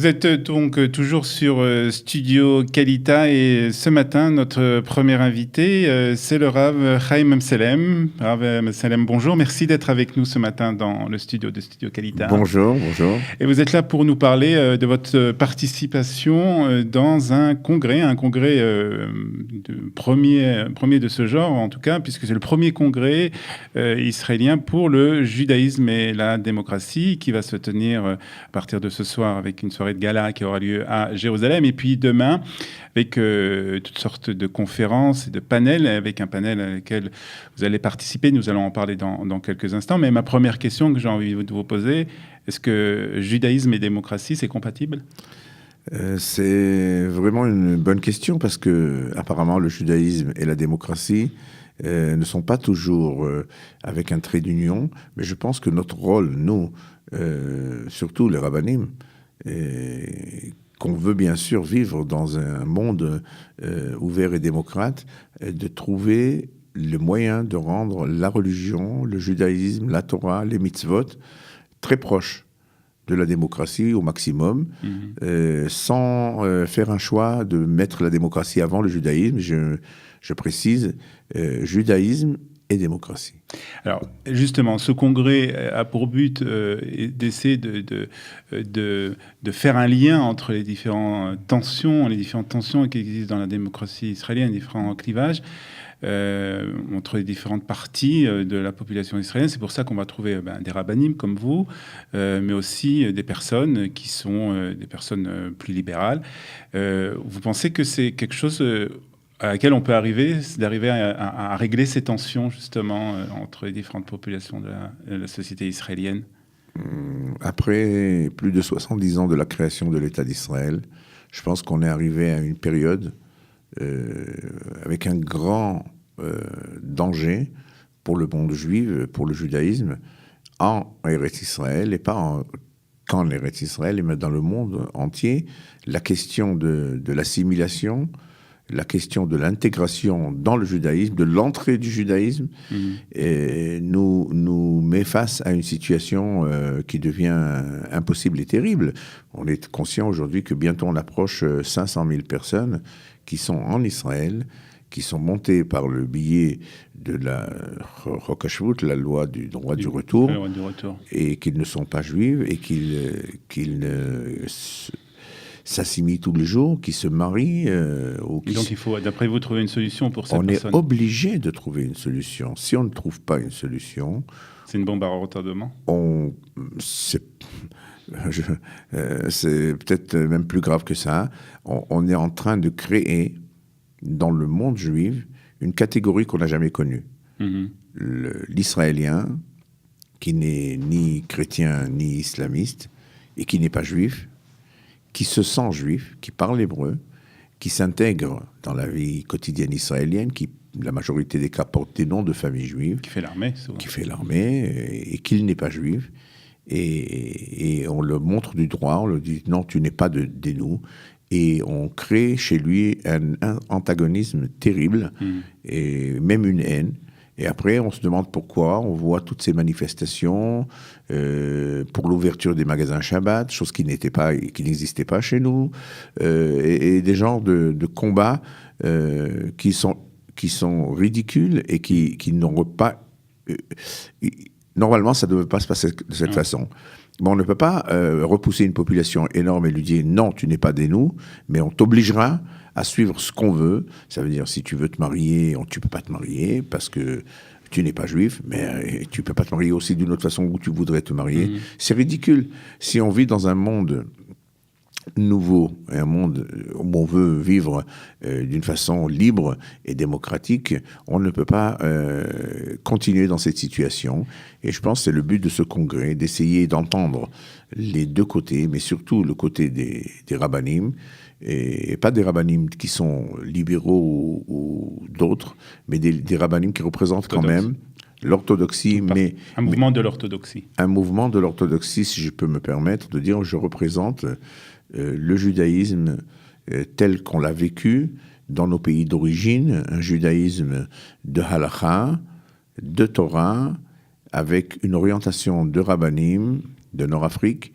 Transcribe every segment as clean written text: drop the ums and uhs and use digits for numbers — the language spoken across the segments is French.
Vous êtes donc toujours sur Studio Kalita et ce matin, notre premier invité, c'est le Rav Chaim Amselem. Rav Amselem, bonjour. Merci d'être avec nous ce matin dans le studio de Studio Kalita. Bonjour, bonjour. Et vous êtes là pour nous parler de votre participation dans un congrès premier de ce genre en tout cas, puisque c'est le premier congrès israélien pour le judaïsme et la démocratie qui va se tenir à partir de ce soir avec une soirée de gala qui aura lieu à Jérusalem, et puis demain avec toutes sortes de conférences et de panels, avec un panel à lequel vous allez participer. Nous allons en parler dans quelques instants. Mais ma première question que j'ai envie de vous poser, est-ce que judaïsme et démocratie, c'est compatible ? C'est vraiment une bonne question parce que apparemment le judaïsme et la démocratie ne sont pas toujours avec un trait d'union, mais je pense que notre rôle, nous, surtout les rabbinim, qu'on veut bien sûr vivre dans un monde ouvert et démocrate, de trouver le moyen de rendre la religion, le judaïsme, la Torah, les mitzvot très proches de la démocratie au maximum, sans faire un choix de mettre la démocratie avant le judaïsme. Je précise, judaïsme et démocratie. Alors, justement, ce congrès a pour but d'essayer de faire un lien entre les différentes tensions qui existent dans la démocratie israélienne, les différents clivages, entre les différentes parties de la population israélienne. C'est pour ça qu'on va trouver des rabbinim comme vous, mais aussi des personnes qui sont des personnes plus libérales. Vous pensez que c'est quelque chose à laquelle on peut arriver, c'est d'arriver à régler ces tensions, justement, entre les différentes populations de la société israélienne? Après plus de 70 ans de la création de l'État d'Israël, je pense qu'on est arrivé à une période avec un grand danger pour le monde juif, pour le judaïsme, en Eretz Israël, et pas qu'en Eretz Israël, mais dans le monde entier. La question de l'assimilation, la question de l'intégration dans le judaïsme, de l'entrée du judaïsme, nous met face à une situation qui devient impossible et terrible. On est conscient aujourd'hui que bientôt on approche 500 000 personnes qui sont en Israël, qui sont montées par le biais de la Chok HaShvut, la loi du droit du retour, et qu'ils ne sont pas juifs et qu'ils s'assimilent tous les jours, qui se marient. Donc il faut, d'après vous, trouver une solution pour ces personnes. On est obligé de trouver une solution. Si on ne trouve pas une solution... C'est une bombe à retardement. C'est peut-être même plus grave que ça. On est en train de créer, dans le monde juif, une catégorie qu'on n'a jamais connue. L'Israélien, qui n'est ni chrétien ni islamiste, et qui n'est pas juif, qui se sent juif, qui parle hébreu, qui s'intègre dans la vie quotidienne israélienne, qui, la majorité des cas, porte des noms de familles juives. Qui fait l'armée, souvent. Qui fait l'armée, et qu'il n'est pas juif. Et on le montre du droit, on lui dit non, tu n'es pas de nous. Et on crée chez lui un antagonisme terrible, et même une haine. Et après, on se demande pourquoi. On voit toutes ces manifestations pour l'ouverture des magasins Shabbat, chose qui n'existait pas chez nous, et des genres de combats qui sont ridicules et qui n'ont pas... Normalement, ça ne devait pas se passer de cette façon. Bon, on ne peut pas repousser une population énorme et lui dire « Non, tu n'es pas des nous », mais on t'obligera à suivre ce qu'on veut. Ça veut dire, si tu veux te marier, tu ne peux pas te marier parce que tu n'es pas juif, mais tu ne peux pas te marier aussi d'une autre façon où tu voudrais te marier. C'est ridicule. Si on vit dans un monde nouveau, un monde où on veut vivre d'une façon libre et démocratique, on ne peut pas continuer dans cette situation. Et je pense que c'est le but de ce congrès, d'essayer d'entendre les deux côtés, mais surtout le côté des rabbinim, et pas des rabbinim qui sont libéraux ou d'autres, mais des rabbinim qui représentent quand même l'orthodoxie, un mouvement de l'orthodoxie. Un mouvement de l'orthodoxie, si je peux me permettre de dire, je représente le judaïsme tel qu'on l'a vécu dans nos pays d'origine, un judaïsme de halakha, de Torah, avec une orientation de rabbanim, de Nord-Afrique,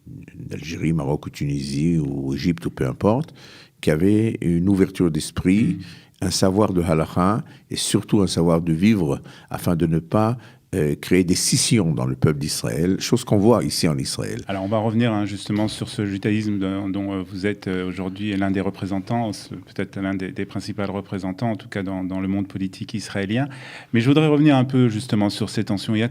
d'Algérie, Maroc ou Tunisie ou Égypte ou peu importe, qui avaient une ouverture d'esprit, un savoir de halakha et surtout un savoir de vivre afin de ne pas créer des scissions dans le peuple d'Israël, chose qu'on voit ici en Israël. Alors on va revenir justement sur ce judaïsme dont vous êtes aujourd'hui l'un des représentants, peut-être l'un des principaux représentants, en tout cas dans le monde politique israélien. Mais je voudrais revenir un peu justement sur ces tensions. Il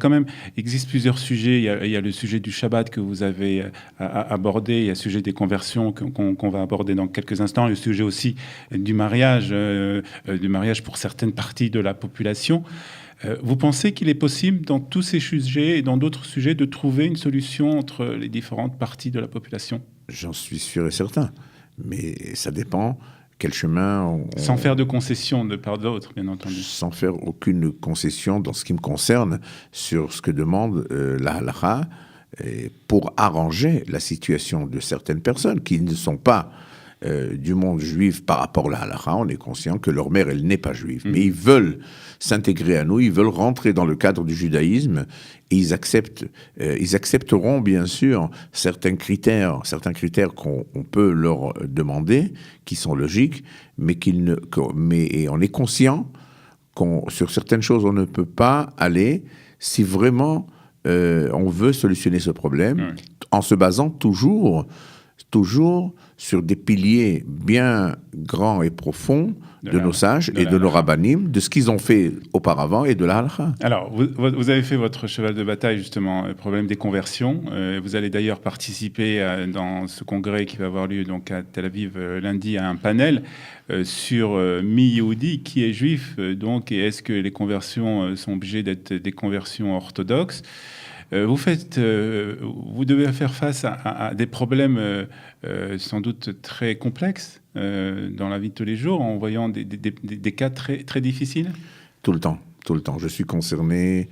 existe plusieurs sujets. Il y a le sujet du Shabbat que vous avez abordé, il y a le sujet des conversions qu'on va aborder dans quelques instants, le sujet aussi du mariage pour certaines parties de la population. Vous pensez qu'il est possible, dans tous ces sujets et dans d'autres sujets, de trouver une solution entre les différentes parties de la population ? J'en suis sûr et certain. Mais ça dépend quel chemin... Sans faire de concession de part d'autre, bien entendu. Sans faire aucune concession dans ce qui me concerne sur ce que demande la halakha pour arranger la situation de certaines personnes qui ne sont pas du monde juif par rapport à la halakha. On est conscient que leur mère, elle n'est pas juive. Mais ils veulent s'intégrer à nous, ils veulent rentrer dans le cadre du judaïsme et ils accepteront bien sûr certains critères qu'on peut leur demander, qui sont logiques, mais on est conscient sur certaines choses on ne peut pas aller si vraiment on veut solutionner ce problème, en se basant toujours sur des piliers bien grands et profonds de nos sages et de nos rabbinim, de ce qu'ils ont fait auparavant et de la halakha. Alors, vous avez fait votre cheval de bataille, justement, le problème des conversions. Vous allez d'ailleurs participer dans ce congrès qui va avoir lieu donc, à Tel Aviv lundi à un panel sur mi-Yehudi, qui est juif, donc, et est-ce que les conversions sont obligées d'être des conversions orthodoxes ? Vous devez faire face à des problèmes sans doute très complexes dans la vie de tous les jours, en voyant des cas très, très difficiles. Tout le temps. Je suis concerné.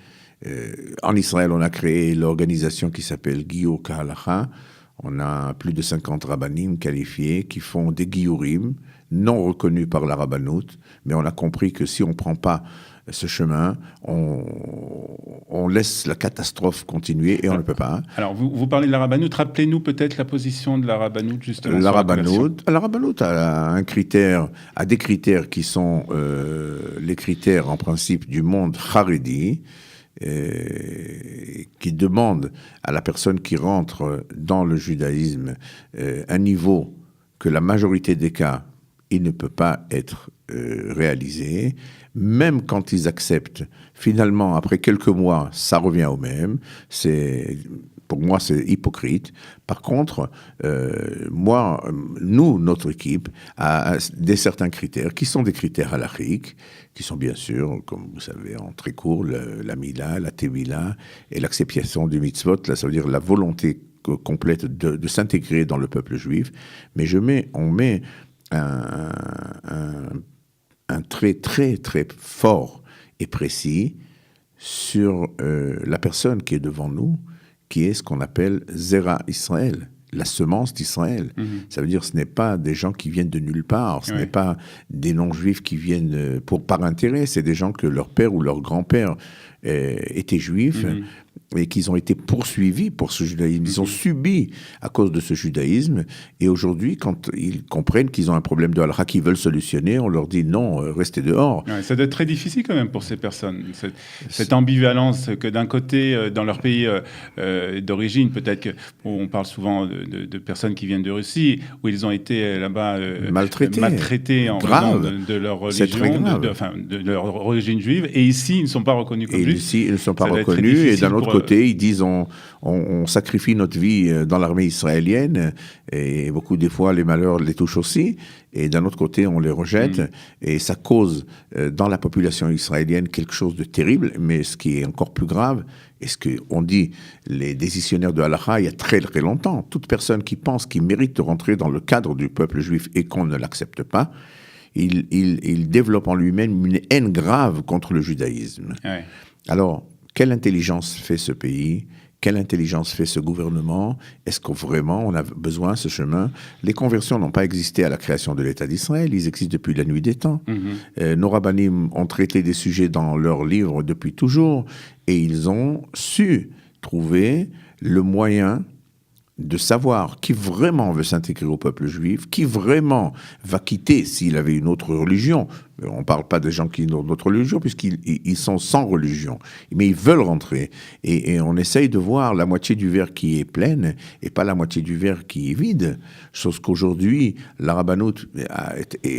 En Israël, on a créé l'organisation qui s'appelle Giyur K'Halakha. On a plus de 50 rabbinim qualifiés qui font des giyurim non reconnus par la rabbanout, mais on a compris que si on ne prend pas ce chemin, on laisse la catastrophe continuer et on ne peut pas. Alors, vous parlez de la rabbanout. Rappelez-nous peut-être la position de la rabbanout, justement. La rabbanout a des critères qui sont les critères, en principe, du monde haredi, qui demandent à la personne qui rentre dans le judaïsme un niveau que la majorité des cas, il ne peut pas être réalisé. Même quand ils acceptent, finalement, après quelques mois, ça revient au même. Pour moi, c'est hypocrite. Par contre, notre équipe a certains critères qui sont des critères halakhiques, qui sont bien sûr, comme vous savez, en très court, la mila, la tevila et l'acceptation du mitzvot. Là, ça veut dire la volonté complète de s'intégrer dans le peuple juif. Mais on met un trait très, très fort et précis sur la personne qui est devant nous, qui est ce qu'on appelle Zera Israël, la semence d'Israël. Ça veut dire que ce n'est pas des gens qui viennent de nulle part, ce n'est pas des non-juifs qui viennent par intérêt, c'est des gens que leur père ou leur grand-père étaient juifs, et qu'ils ont été poursuivis pour ce judaïsme. Ils ont subi à cause de ce judaïsme. Et aujourd'hui, quand ils comprennent qu'ils ont un problème de halakha qu'ils veulent solutionner, on leur dit non, restez dehors. Ouais, ça doit être très difficile quand même pour ces personnes. Cette ambivalence que d'un côté, dans leur pays d'origine, peut-être qu'on parle souvent de personnes qui viennent de Russie, où ils ont été là-bas maltraités en raison de leur religion, de leur origine juive. Et ici, ils ne sont pas reconnus comme juifs. Ici, ils ne sont pas reconnus. Et d'un autre côté, ils disent on sacrifie notre vie dans l'armée israélienne et beaucoup des fois les malheurs les touchent aussi, et d'un autre côté on les rejette et ça cause dans la population israélienne quelque chose de terrible. Mais ce qui est encore plus grave, et ce qu'on dit les décisionnaires de halakha il y a très très longtemps, toute personne qui pense qu'il mérite de rentrer dans le cadre du peuple juif et qu'on ne l'accepte pas, il développe en lui-même une haine grave contre le judaïsme. Ouais. Alors, quelle intelligence fait ce pays ? Quelle intelligence fait ce gouvernement ? Est-ce que vraiment on a besoin de ce chemin ? Les conversions n'ont pas existé à la création de l'État d'Israël, ils existent depuis la nuit des temps. Nos rabbinim ont traité des sujets dans leurs livres depuis toujours, et ils ont su trouver le moyen de savoir qui vraiment veut s'intégrer au peuple juif, qui vraiment va quitter s'il avait une autre religion. On ne parle pas des gens qui ont d'autres religions, puisqu'ils sont sans religion. Mais ils veulent rentrer. Et on essaye de voir la moitié du verre qui est pleine et pas la moitié du verre qui est vide. Chose qu'aujourd'hui, la rabbanout a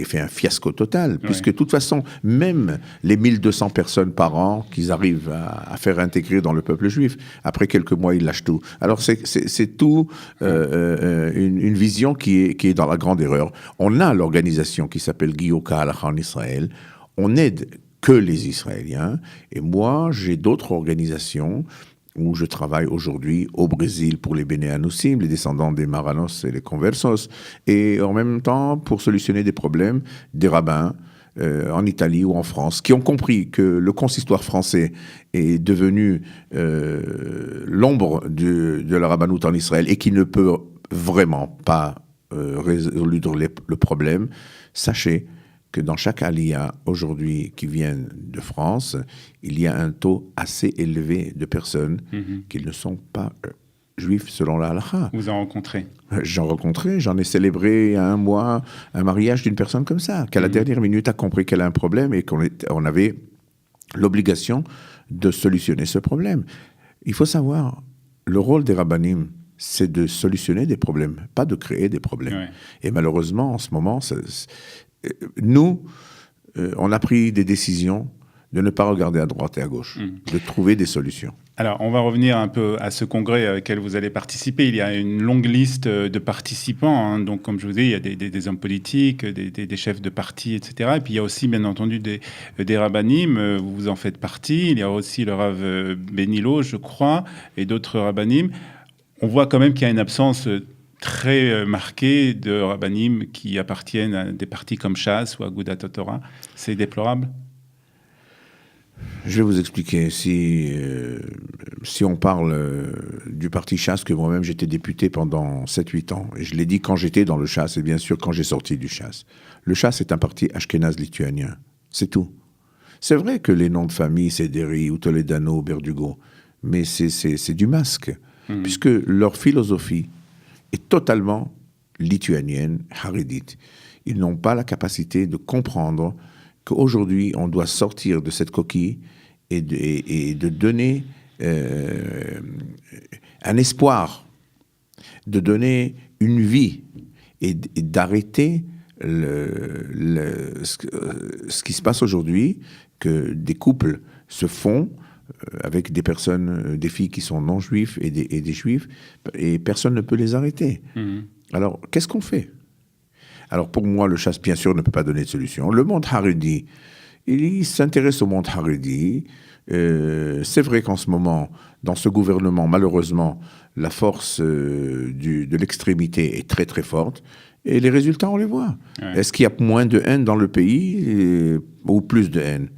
fait un fiasco total. Puisque de toute façon, même les 1200 personnes par an qu'ils arrivent à faire intégrer dans le peuple juif, après quelques mois, ils lâchent tout. Alors c'est tout une vision qui est dans la grande erreur. On a l'organisation qui s'appelle Giyuka Halacha en Israël. On aide que les Israéliens. Et moi, j'ai d'autres organisations où je travaille aujourd'hui au Brésil pour les Bene Anoussim, les descendants des Maranos et les Conversos, et en même temps pour solutionner des problèmes des rabbins en Italie ou en France, qui ont compris que le consistoire français est devenu l'ombre de la rabbanout en Israël et qui ne peut vraiment pas résoudre le problème. Sachez que dans chaque aliyah aujourd'hui qui viennent de France, il y a un taux assez élevé de personnes qui ne sont pas juifs selon la halakha. Vous en rencontrez? J'en ai célébré il y a un mois un mariage d'une personne comme ça, qui à la dernière minute a compris qu'elle a un problème et qu'on avait l'obligation de solutionner ce problème. Il faut savoir, le rôle des rabbanim, c'est de solutionner des problèmes, pas de créer des problèmes. Ouais. Et malheureusement, en ce moment, nous, on a pris des décisions de ne pas regarder à droite et à gauche, de trouver des solutions. Alors, on va revenir un peu à ce congrès auquel vous allez participer. Il y a une longue liste de participants. Donc, comme je vous ai dit, il y a des hommes politiques, des chefs de parti, etc. Et puis, il y a aussi, bien entendu, des rabbanim. Vous en faites partie. Il y a aussi le Rav Benilo, je crois, et d'autres rabbanim. On voit quand même qu'il y a une absence très marquée de rabbanim qui appartiennent à des partis comme Shas ou Agudat Torah. C'est déplorable. Je vais vous expliquer. Si on parle du parti Shas, que moi-même j'étais député pendant 7-8 ans, et je l'ai dit quand j'étais dans le Shas, et bien sûr quand j'ai sorti du Shas. Le Shas est un parti ashkénaze lituanien. C'est tout. C'est vrai que les noms de famille, c'est Deri ou Toledano ou Berdugo, mais c'est du masque, puisque leur philosophie est totalement lituanienne, harédite. Ils n'ont pas la capacité de comprendre qu'aujourd'hui, on doit sortir de cette coquille et de donner un espoir, de donner une vie et d'arrêter ce qui se passe aujourd'hui, que des couples se font avec des personnes, des filles qui sont non-juifs et des juifs, et personne ne peut les arrêter. Alors, qu'est-ce qu'on fait ? Alors, pour moi, le Shas, bien sûr, ne peut pas donner de solution. Le monde haredi, il s'intéresse au monde haredi. C'est vrai qu'en ce moment, dans ce gouvernement, malheureusement, la force de l'extrémité est très, très forte. Et les résultats, on les voit. Ouais. Est-ce qu'il y a moins de haine dans le pays ou plus de haine ?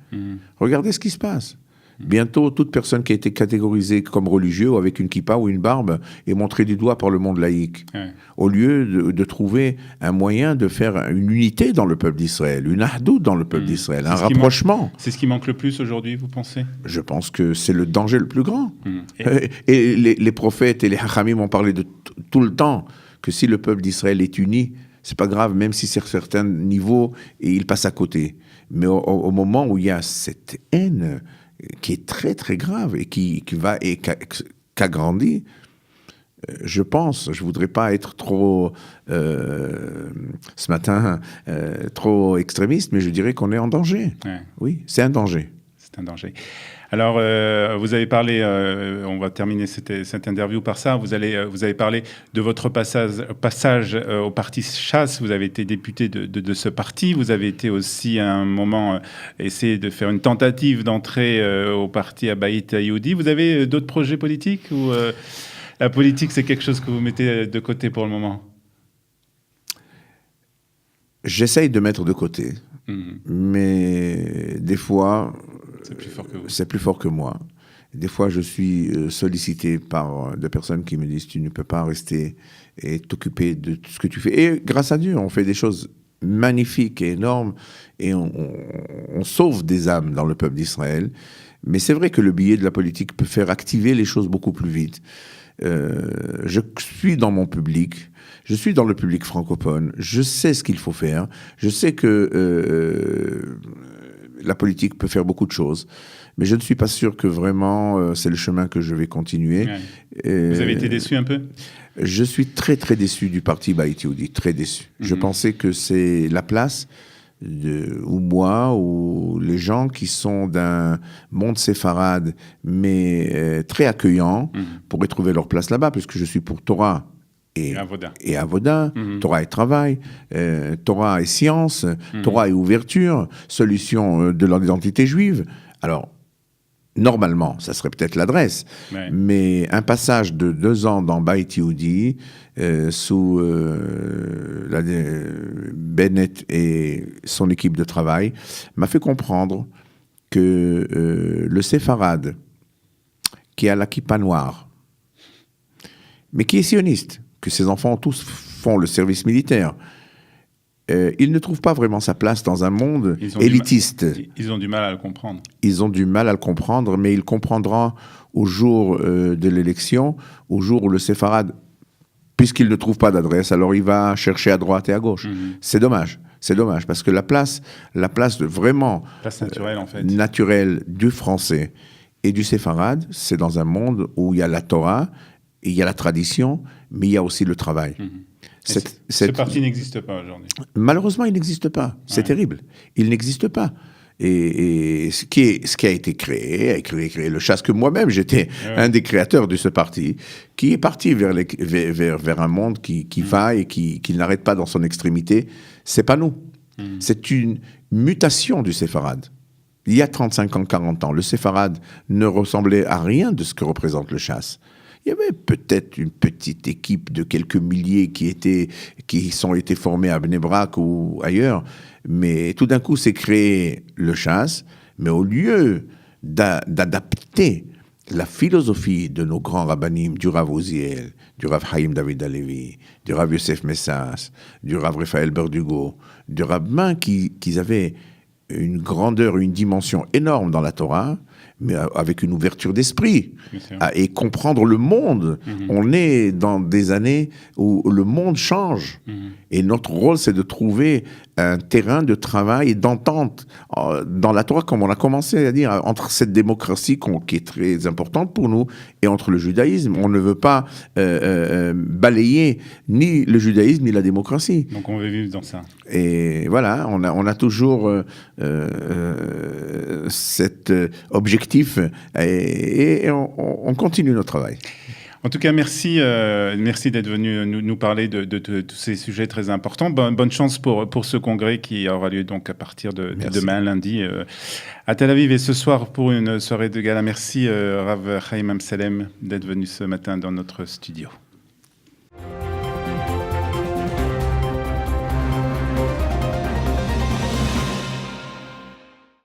Regardez ce qui se passe. Bientôt, toute personne qui a été catégorisée comme religieux ou avec une kippa ou une barbe est montrée du doigt par le monde laïque. Ouais. Au lieu de trouver un moyen de faire une unité dans le peuple d'Israël, une ahdout dans le peuple d'Israël, un rapprochement. C'est ce qui manque le plus aujourd'hui, vous pensez ? Je pense que c'est le danger le plus grand. Et les prophètes et les hachamim ont parlé de tout le temps que si le peuple d'Israël est uni, c'est pas grave, même si c'est à certains niveaux, et il passe à côté. Mais au moment où il y a cette haine qui est très très grave et qui a grandi, je pense, je voudrais pas être trop ce matin trop extrémiste, mais je dirais qu'on est en danger. Ouais. Oui, c'est un danger. C'est un danger. Alors, vous avez parlé, on va terminer cette interview par ça, vous avez parlé de votre passage au parti Shas, vous avez été député de ce parti, vous avez été aussi à un moment essayé de faire une tentative d'entrer au parti Abayit Yehoudi. Vous avez d'autres projets politiques ou la politique, c'est quelque chose que vous mettez de côté pour le moment ? J'essaye de mettre de côté, mais des fois... C'est plus fort que moi. Des fois, je suis sollicité par des personnes qui me disent « Tu ne peux pas rester et t'occuper de tout ce que tu fais. » Et grâce à Dieu, on fait des choses magnifiques et énormes et on sauve des âmes dans le peuple d'Israël. Mais c'est vrai que le biais de la politique peut faire activer les choses beaucoup plus vite. Je suis dans mon public, je suis dans le public francophone, je sais ce qu'il faut faire, je sais que la politique peut faire beaucoup de choses, mais je ne suis pas sûr que vraiment c'est le chemin que je vais continuer. Ouais. Vous avez été déçu un peu ? Je suis très très déçu du parti Baïtioudi, très déçu. Je pensais que c'est la place ou moi, ou les gens qui sont d'un monde séfarade, mais très accueillant, pourraient trouver leur place là-bas, puisque je suis pour Torah et Avoda, Torah et travail, Torah et science, Torah et ouverture, solution de l'identité juive. Alors, normalement, ça serait peut-être l'adresse, mais un passage de 2 ans dans Beit Yehudi, sous Bennett et son équipe de travail, m'a fait comprendre que le séfarade, qui a la kippa noire, mais qui est sioniste, que ses enfants tous font le service militaire, il ne trouve pas vraiment sa place dans un monde élitiste. Ils ont du mal à le comprendre. Ils ont du mal à le comprendre, mais il comprendra au jour de l'élection, au jour où le séfarade, puisqu'il ne trouve pas d'adresse, alors il va chercher à droite et à gauche. C'est dommage. C'est dommage, parce que la place vraiment naturelle, en fait. Naturelle du français et du séfarade, c'est dans un monde où il y a la Torah, il y a la tradition, mais il y a aussi le travail. Ce parti n'existe pas aujourd'hui. Malheureusement, il n'existe pas. C'est terrible. Il n'existe pas. Et ce qui a été créé le chasse, que moi-même, j'étais un des créateurs de ce parti, qui est parti vers un monde qui va et qui n'arrête pas dans son extrémité. C'est pas nous. C'est une mutation du séfarade. Il y a 35 ans, 40 ans, le séfarade ne ressemblait à rien de ce que représente le chasse. Il y avait peut-être une petite équipe de quelques milliers qui ont été formés à Bnei Brak ou ailleurs, mais tout d'un coup, c'est créé le chasse, mais au lieu d'adapter la philosophie de nos grands rabbinim, du Rav Uziel, du Rav Chaim David Halevi, du Rav Yosef Messas, du Rav Raphaël Berdugo, du rabbin qui avaient une grandeur, une dimension énorme dans la Torah, mais avec une ouverture d'esprit, et comprendre le monde. On est dans des années où le monde change, et notre rôle, c'est de trouver un terrain de travail et d'entente dans la Torah, comme on a commencé à dire, entre cette démocratie qui est très importante pour nous, et entre le judaïsme. On ne veut pas balayer ni le judaïsme, ni la démocratie. Donc on veut vivre dans ça. Et voilà, on a toujours cet objectif, et on continue notre travail. En tout cas, merci d'être venu nous parler de tous ces sujets très importants. Bonne chance pour ce congrès qui aura lieu donc à partir de demain, lundi, à Tel Aviv. Et ce soir, pour une soirée de gala, merci Rav Chaim Amsalem d'être venu ce matin dans notre studio.